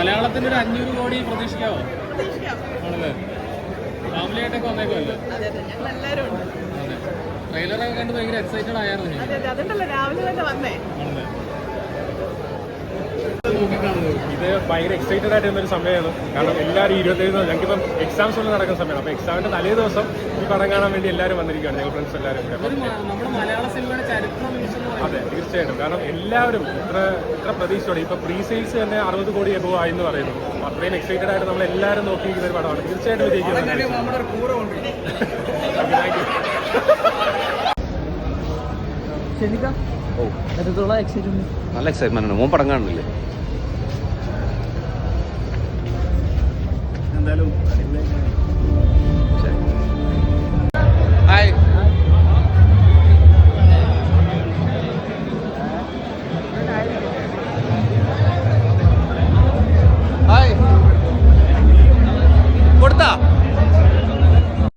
മലയാളത്തിന്റെ ഒരു 500 കോടി പ്രതീക്ഷിക്കാവോ? ആണല്ലേ? ഫാമിലി ആയിട്ടൊക്കെ വന്നേക്കുമല്ലോ. ട്രെയിലറൊക്കെ കണ്ട് ഭയങ്കര എക്സൈറ്റഡ് ആയിരുന്നു. ഇത് ഭയങ്കര എക്സൈറ്റഡ് ആയിട്ടുള്ളൊരു സമയമാണ്. കാരണം എല്ലാവരും 27 ഞങ്ങൾക്കിപ്പം എക്സാംസ് ഒന്നും നടക്കുന്ന സമയമാണ്. അപ്പോൾ എക്സാമിൻ്റെ തലേ ദിവസം ഈ പടം കാണാൻ വേണ്ടി എല്ലാവരും വന്നിരിക്കുകയാണ്, ഞങ്ങൾ ഫ്രണ്ട്സ് എല്ലാവരും. നമ്മുടെ മലയാള സിനിമയുടെ ചരിത്രം. അതെ, തീർച്ചയായിട്ടും. കാരണം എല്ലാവരും ഇത്ര പ്രതീക്ഷയോടെ ഇപ്പോൾ പ്രീ സെയിൽസ് തന്നെ 60 കോടി എബോ ആയെന്ന് പറയുന്നു. അത്രയും എക്സൈറ്റഡ് ആയിട്ട് നമ്മൾ എല്ലാവരും നോക്കിയിരിക്കുന്ന ഒരു പടമാണ്. തീർച്ചയായിട്ടും വിജയിക്കുന്നത്. നല്ല എക്സൈറ്റ്മെന്റ് ആണ്. മോൻ പടം കാണുന്നില്ലേ? എന്തായാലും